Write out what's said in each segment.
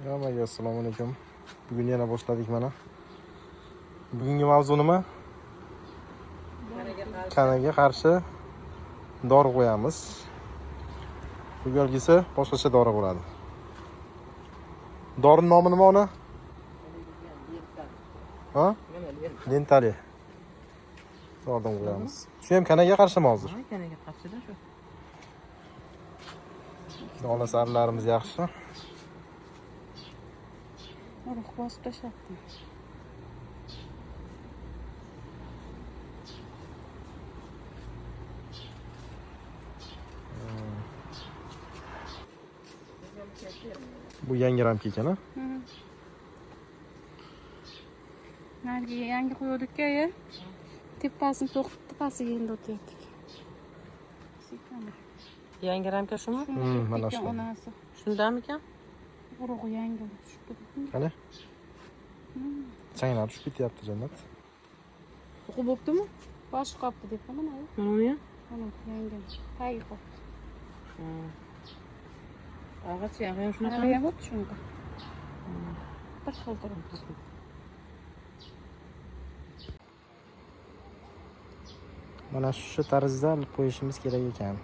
Hammaga assalomu alaykum. Bugun yana boshladik mana. Bugungi mavzu nima? Kanaga qarshi dori qo'yamiz. Bu galgisi boshqacha dori bo'ladi. Dorining nomi nima ona? Ha? Dentali. Doridan qo'yamiz. Shu ham kanaga qarshimi hozir? Ha, kanaga qarshida shu. Dola sarlarimiz yaxshi. Urug' bosib tashlabdi. Bu yangi ramka ekan, ha? Narigi yangi qo'ydik-ku, ya. Tepasini to'qib, tepasiga endi o'tyaptik. Yangi ramka shumi? Mana shu. Onasi. Shundamikan? Urug'i yangi tushib ketdi. Qani? Changlar tushib ketyapti, Jannat. O'qib bo'ptimi? Boshi qopdi deb mana. Mana uni? Mana yangi. Tagi qopdi. Ag'achi ham shunaqa. Nariga bo'pti shunda. Bir xil turibdi. Mana shu tarzda qo'yishimiz kerak ekan.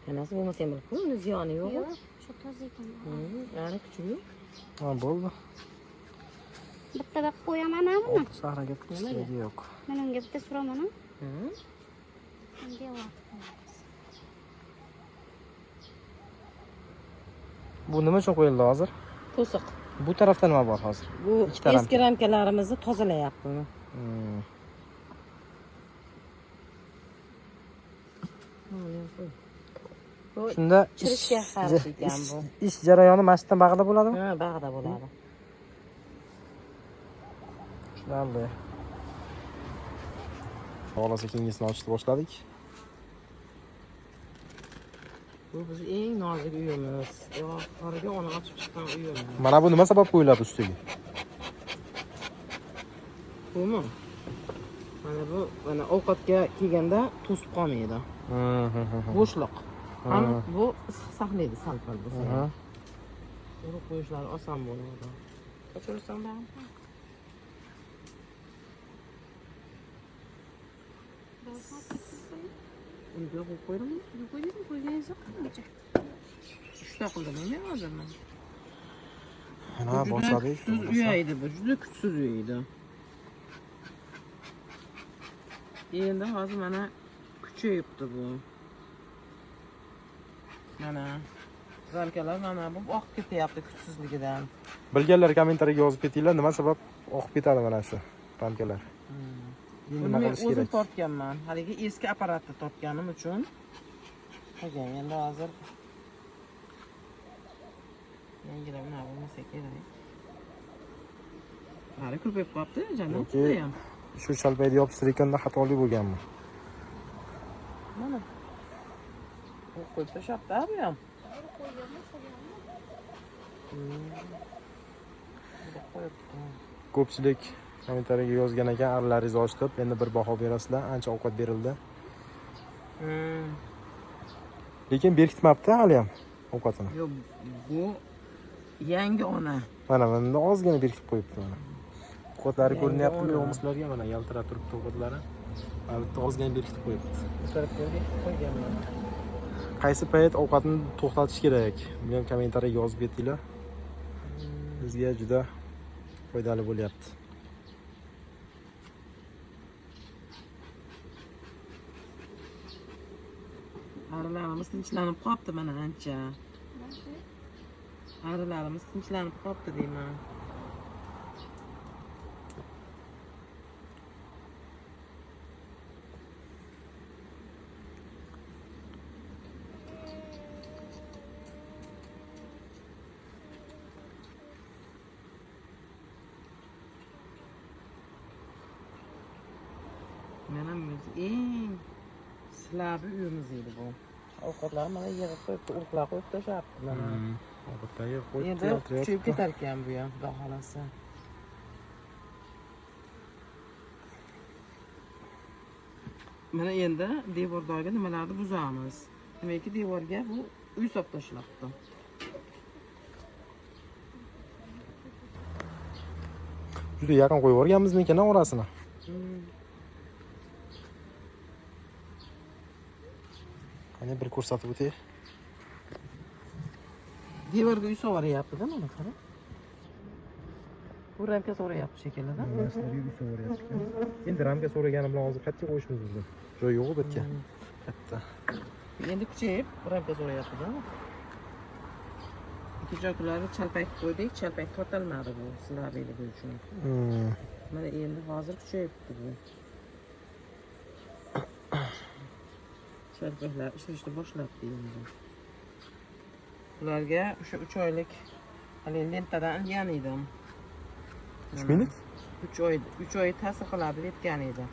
Kanasi bo'lmasa ham bo'lib, uni ziyoni yo'q. Yo'q, shu toza ekan. Yana kuchi yo'q. Ha, bo'ldi. Bittada qo'yaman buni. Sahraga keragi yo'q. Mana unga bitta suraman. Bunga vaqt. Bu nima uchun qo'yildi hozir? To'siq. Bu tarafda nima bor hozir? Bu Ikkita ramka. eski ramkalarimizni tozalayapti. Shunda chirishga qarshi ekan bu. Ish jarayoni mashqdan bag'da bo'ladimi? Ha, bag'da bo'ladi. Tushunarli. Xolos ekingisini ochishni boshladik. Bu bizning eng nozik uyimiz. Oxiriga uni ochib chiqqan uyimiz. Mana bu nima sabab qo'yiladi ustiga? Bumi? Mana ovqatga kelganda to'sib qolmaydi. Bo'shliq. Ham bu issiq saqlaydi sal-pal bo'lsa. Urug' qo'yishlari oson bo'ladi. Ko'chirsan barmi? Uyga qo'yib qo'ydimmi? Qo'yganingiz yo'qmi? Shunday qildim hozir men. Mana boshladik. Kuchsiz uyaydi bu, juda kuchsiz uyaydi. Endi hozir mana kuchayibdi bu. Mana ramkalar mana bu oqib ketyapti kuchsizligidan. Bilganlar kommentariyaga yozib ketinglar, nima sabab oqib ketadi mana shu ramkalar. Nima Buni qilish o'zim kerak? tortganman. Haligi eski apparatni tortganim uchun. Qolgan endi hozir yangilar nima bo'lmasa kerak. Hali ko'payib qolibdi, Jannat ham. Shu shalpayni yopishtirganda xatolik bo'lganmi? Mana. Bu qo'yib tashlabdi bu ham. Ko'pchilik kommentariyaga yozgan ekan, arlaringizni ochib, endi bir baho berasizlar, ancha ovqat berildi. Lekin berkitmabdi hali ham ovqatini. Yo'q, bu yangi ona. Mana bunda ozgina berkitib qo'yibdi mana. Ovqatlari ko'rinyaptimi yo'qmi sizlarga? Mana yaltirab turibdi ovqatlari. Mana bitta ozgina berkitib qo'yibdi. Qo'yganman. Qaysi payt ovqatni to'xtatish kerak? Buni ham kommentariyaga yozib ketinglar. Bizga juda foydali bo'lyapti. Arilarimiz tinchlanib qolibdi mana ancha. Arilarimiz tinchlanib qolibdi deyman. Mana biz eng silabi uyimiz edi bu. Ovqatlar mana yig'ib qo'yibdi, urug'lar qo'yib tashlabdi mana. Ovqatlarga qo'yib Endi kuchayib ketar ekan bu ham, xudo xolasa. Mana endi devordagi nimalarni buzamiz. Demek ki devorga bu uy solib tashlabdi. Juda yaqin qo'yib yuborganmizmikan orasini. Qani bir ko'rsatib o'tay. Devorga uy so'rayapti-da, mana qara. Bu ramka so'rayapti shekilli-da. Endi ramka so'ragani bilan hozir qat'iy qo'yishimiz mumkin. Joy yo'q bu yerga. Katta. Endi kuchayib ramka so'rayapti-da. Ikki joylarni chalpak qo'ydik, chalpak tortilmadi bu slabeligi uchun. Mana endi hozir kuchayibdi bu. Chalpaklar ishlashni boshlabdi endi. Ularga o'sha 3 oylik hali lentadan ilgan edim. 3 minglik? 3 oy ta'sir qiladi aytgan edi.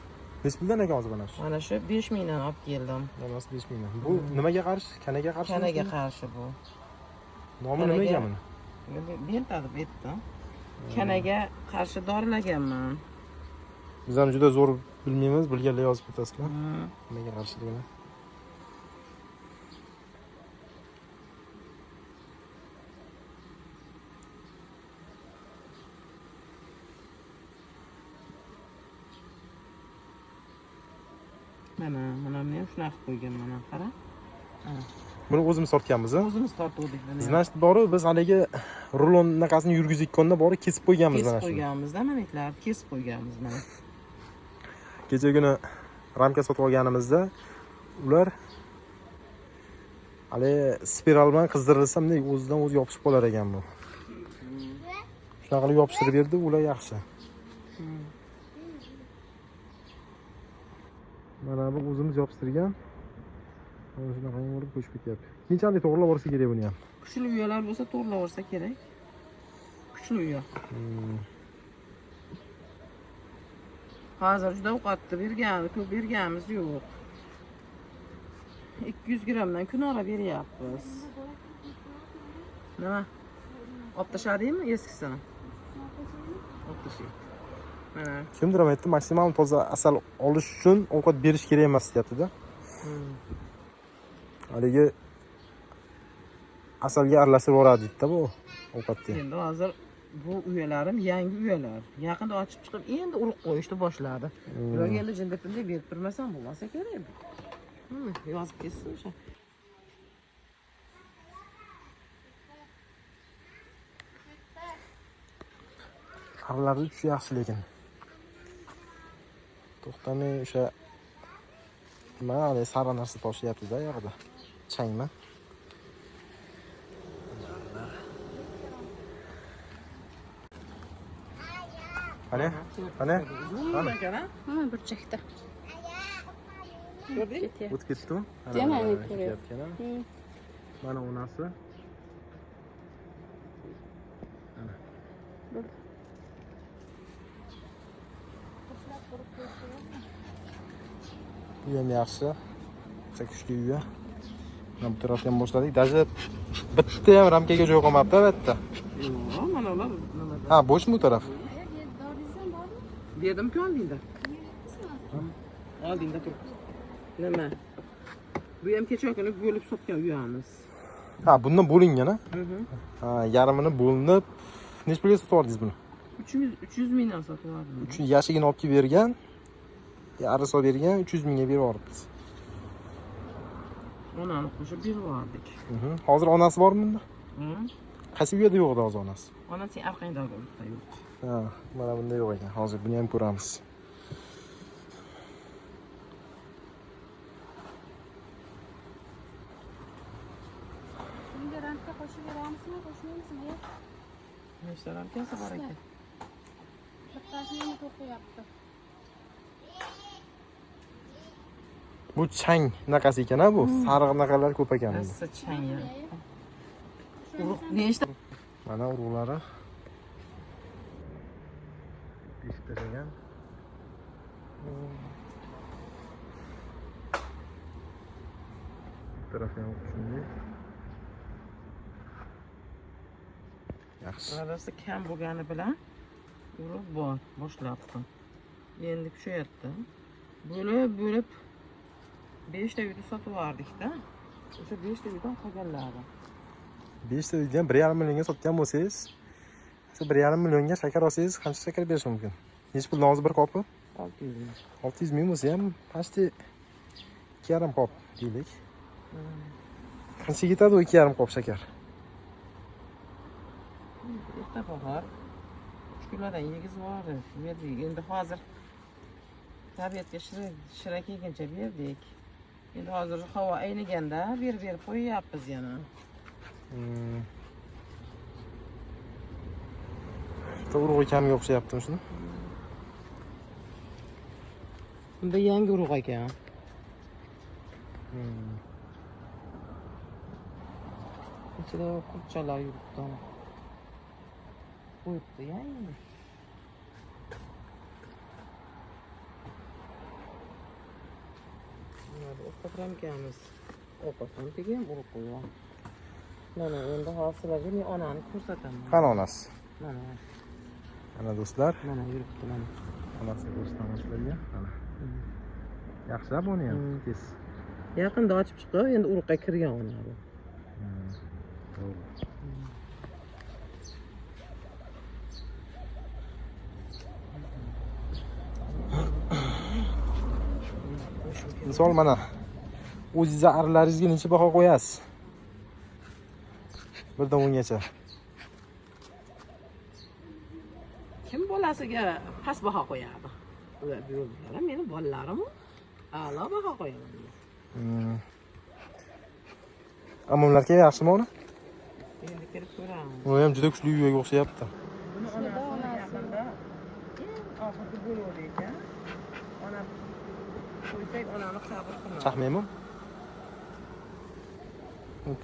Necha puldan ekan hozir mana shu? Mana shu 5 mingdan olib keldim. Hammasi 5 mingdan. Bu nimaga qarshi? Kanaga qarshi? Kanaga qarshi bu. Nomi nima ekan buni? Lenta deb aytdim. Kanaga qarshi dorilaganman. Biz ham juda zo'r bilmaymiz, bilganlar yozib o'tasizlar. Nimaga qarshiligini. Mana men shunaqa qo'ygan mana qara. Buni o'zimiz tortganmiz. O'zimiz tortdik buni. Значит, bori biz haligi rulon naqasini yurgizayotganda bori kesib qo'yganmiz mana Kesib shu. qo'yganmiz-da, manaklar kesib qo'yganmiz mana. Kecha kuni ramka sotib olganimizda ular hali spiral bilan qizdirilsa bunday o'zidan o'zi yopishib qolar ekan bu. Shunaqa qilib yopishtirib berdi, ular yaxshi. Mana bu o'zimiz yopishtirgan. Mana shunaqa qilib qo'shib ketyapti. Keyinchalik to'g'rilab borsa kerak buni ham. Kuchli uyalar bo'lsa to'g'rilab olsa kerak. Kuchli uya. Hozir juda ovqatni ko'p berganimiz yo'q. 200 grammdan kunora beryapmiz. Nima? Olib tashladingmi eskisini? Olib tashlaydi. Mana. Kimdir ham aytdi, maksimal toza asal olish uchun ovqat berish kerak emas deyapti-da. Haligi asalga aralashtirib yuboradi deydi-da bu ovqatni. Endi hozir bu uyalarim yangi uyalar. Yaqinda ochib chiqib, endi urug' qo'yishni boshladi. Ularga endi jindiqday berib turmasam bo'lmasa kerak. Yozib ketsin o'sha. Qarlari juda yaxshi lekin. To'xtamay o'sha mana sariq narsa toshyapti-da yoqda. Changmi? Qani? Qani? Mana burchakda. Ko'rding? O'tib ketdimi? Yana ko'ryapti. Mana onasi. Bu ham yaxshi. Kuchli uya. Mana bu tarafdan boshladik. Даже bitta ham ramkaga joy qolmabdi albatta. Yo'q, mana ular nimada? Ha, bo'shmi bu taraf? Berdim-ku oldingda. Oldingda tur. Nima? Bu ham kecha kuni bo'lib sotgan uyamiz. Ha, bundan bo'lingan a? Ha, yarmini bo'linib, necha pulga sotib oldingiz buni? 300 mingdan sotib oldim. 3 yashigini olib kelib bergan. Yarmi solib bergan, 300 mingga berib yuboribmiz. Onani qo'shib berib yubordik. Hozir onasi bormi bunda? Qaysi uyda yo'q edi hozir onasi? Onasi orqangdagi uyda yo'q. Ha, mana bunda yo'q ekan. Hozir buni ham ko'ramiz. Bunga ramka qo'shib beramizmi, qo'shmaymizmi? Nechta ramkasi bor ekan? Bittasini endi to'qiyapti. Bu chang naqasi ekan-a bu? Sariq naqalar ko'p ekan bunda. Nasa chang ya. Urug' nechta? Mana urug'lari. Beshik tashlagan. Bu taraf ham shunday. Yaxshi. Arasi kam bo'lgani bilan urug' bor, boshlabdi. Endi kuchayapti. Bo'lib 5 ta uyda sotib yubordik-da. O'sha 5 ta uydan qolganlari. 5 ta uydan 1,5 millionga sotgan bo'lsangiz, siz 1,5 millionga shakar olsangiz, qancha shakar berish mumkin? Necha pul hozir bir kopi? 600 ming. 600 ming bo'lsa ham, почти 2,5 kop deylik. Qancha ketadi u 2,5 kop shakar? Erta bahor 3 kilodan yegizib yubordi. Berdik. Endi hozir tabiatga shirak yeguncha berdik. Endi hozir havo ayniganda berib qo'yyapmiz yana. To'g'ri kamga o'xshayaptimi shuni? Bunda yangi urug' ekan. Ichida qurchalar yuribdi. Qo'yibdi yangi. Mana o'qitramkamiz. O'qitramkiga ham urug' qo'ygan. Mana endi hozirlarga men onani ko'rsataman. Qani onasi? Mana. Mana do'stlar, Mana yuribdi mana. onasini ko'rsataman sizlarga. Mana. Yaxshilab uni ham tez. Yaqinda ochib chiqib, endi urug'ga kirgan ona bu. To'g'ri. Misol mana o'zingizni arilaringizga necha baho qo'yasiz? 1dan 10 gacha. Kim bolasiga past baho qo'yadi? Ular birovlar, meni bolalarim a'lo baho qo'yaman. Amomlarga yaxshimi uni? Endi kirib ko'ramiz. U ham juda kuchli uyga o'xshayapti. Buni onasi yaqinda oxirgi bo'ladi ekan. Ona qo'ysak, onani sabr qiladi. Chaqmaymi?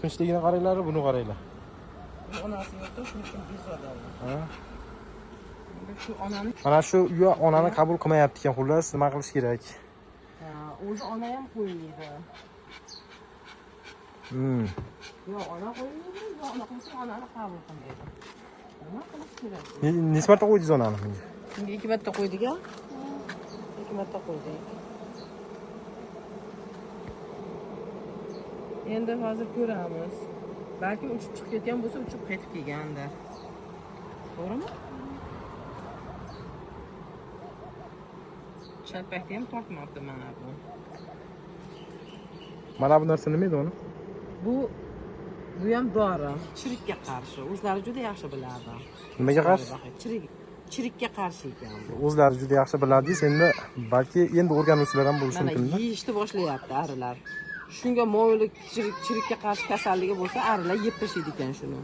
Tinchligini qaranglar, buni qaranglar. Onasi yo'qda, shuning uchun bezovadi. Ha? Shu onani Mana shu uy onani qabul qilmayapti ekan, xullas nima qilish kerak? o'zi ona ham qo'ymaydi. Yo ona qo'ymaydi, yo ona qo'ysa onani qabul qilmaydi. Nima qilish kerak? Necha marta qo'ydingiz onani bunga? Bunga 2 marta qo'ydik-a? 2 marta qo'ydik. Endi hozir ko'ramiz. Balki uchib chiqib ketgan bo'lsa, uchib qaytib kelgandir. To'g'rimi? Shalpakda ham tortmabdi mana bu. Mana bu narsa nima edi uni? Bu ham dori, chirikka qarshi. O'zlari juda yaxshi biladi. Nimaga qarshi? Chirikka qarshi ekan bu. O'zlari juda yaxshi biladingiz, endi balki endi o'rganuvchilar ham bo'lishi Mana mumkin. yeyishni boshlayapti arilar. Shunga moyillik chirikka qarshi kasalligi bo'lsa, arilar yeb tashlaydi ekan shuni.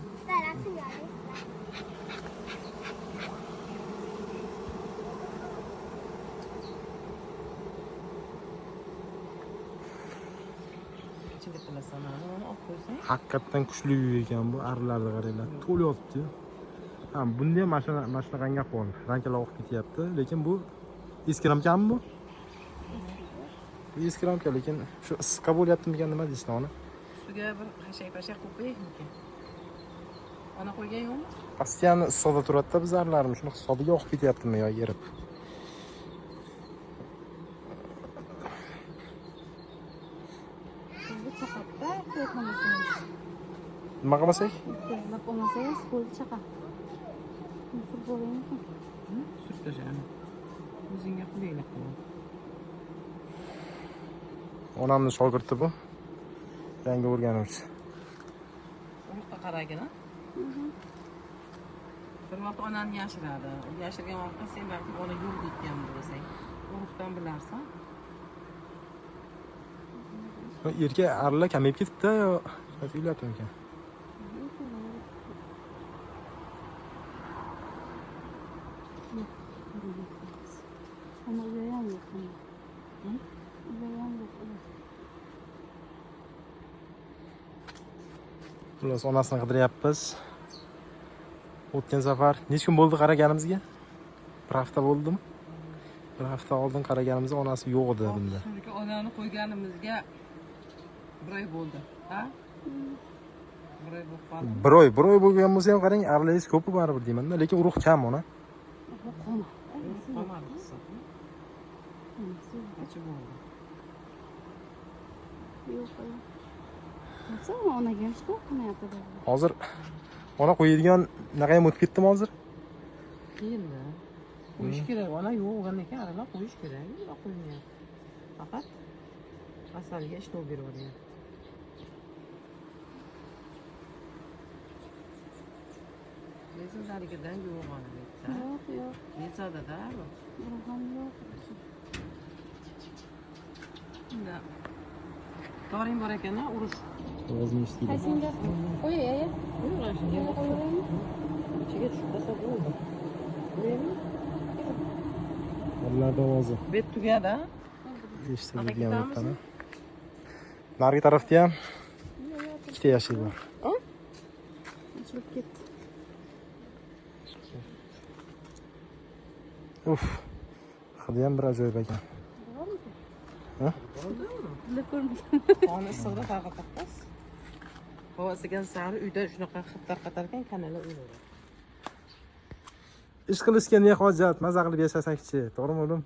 Haqiqatdan kuchli uy ekan bu, arilarni qaranglar, to'lyapti. Ha, bunda ham mana shunaqangi ahvol. Rankalar oqib ketyapti, lekin bu eski ramkami bu? Bu eski ramka, lekin shu issiqqa bo'lyaptimikan, nima deysiz ona? Ustiga bir hashay-pashay qo'yib qo'yaylikmi? Ona qo'ygan yo'qmi? Pastiyani issiqda turadi-da biz arilarimiz, shuni hisobiga oqib ketyaptimi yo erib? Nima qilmasak? Bak olmasangiz qo'lni chaqa. Surib bo'laymi? Surib tashlayman. O'zingga qulaylik qil. Onamni shogirdi bu. Yangi o'rganuvchi. Uruqqa qaragin, ha? Bir vaqt onani yashiradi. Yashirgan vaqtda sen balki ona yo'q deyotgan bo'lsang, uruqdan bilarsan. Erkak arilar kamayib ketibdi yo uylayaptimi ekan? Ama uyayan yok. Uyayan yok. Xullas onasini qidiryapmiz. O'tgan safar necha kun bo'ldi qaraganimizga? Bir hafta bo'ldimi? Bir hafta oldin qaraganimizda onasi yo'q edi bunda. Chunki onani qo'yganimizga bir oy bo'ldi, ha? Bir oy bo'lib qoldi. Bir oy bo'lgan bo'lsa ham qarang, arilaringiz ko'pi baribir deyman-da, lekin urug' kam ona. Qolmadi hisobni. Necha bo'ldi? Yok. Bo'lsa, onaga ham shikoyat qilmayapti dedi. Hozir ona qo'yadigan naqa ham o'tib ketdimi hozir? Endi qo'yish kerak. Ona yo'q bo'lgandan keyin aralab qo'yish kerak. Yo'q qo'ymayapti. Faqat asalga ishlov beryapti. Bezindaligidan yo'q ona deydi. Yo'q. Bezadada bu. Ham yo'q. Unda doring bor ekan-a, urush. Ovozini eshitdik. Qaysinga? Qo'yay, aya. Yo'q, Qo'yaymi? ichiga tushib qolsa bo'ldi. Qo'yaymi? Bolalar ovozi Bet tugadi-a? eshitildi degan nuqtani. Narigi tarafda ham ikkita yashil bor. Ochilib ketdi. Uf. Hidi ham bir ajoyib ekan. Ha? Bilib ko'rmadim. Qoni issiqda tarqatamiz. Havo isigan sari uyda shunaqa hid tarqatar ekan, kanala o'ladi. Ish qilishga ne hojat? Maza qilib yashasang-chi, to'g'rimi o'g'lim?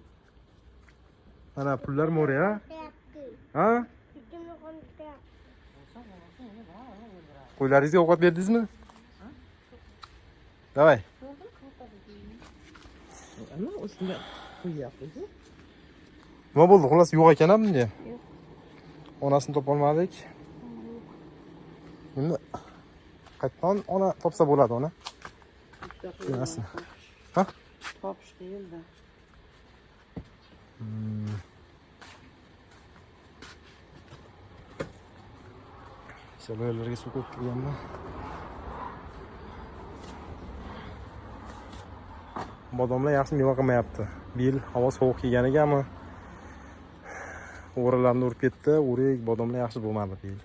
Mana pullar mo'ri-a? Ha? Qo'ylaringizga ovqat berdingizmi? Davay. Ana o'shunda qo'yyapti-ku. Nima bo'ldi? Xullas yo'q ekan bunda. Onasini topolmadik. Endi qayerdan ona topsa bo'ladi ona? Onasini. Ha? Topish qiyin-da. Shalarlarga suv qo'yib turganmi? Bodomlar yaxshi meva qilmayapti. Bu yil havo sovuq kelganigami? O'g'rilarni urib ketdi. O'rik, bodomlar yaxshi bo'lmadi bu yil.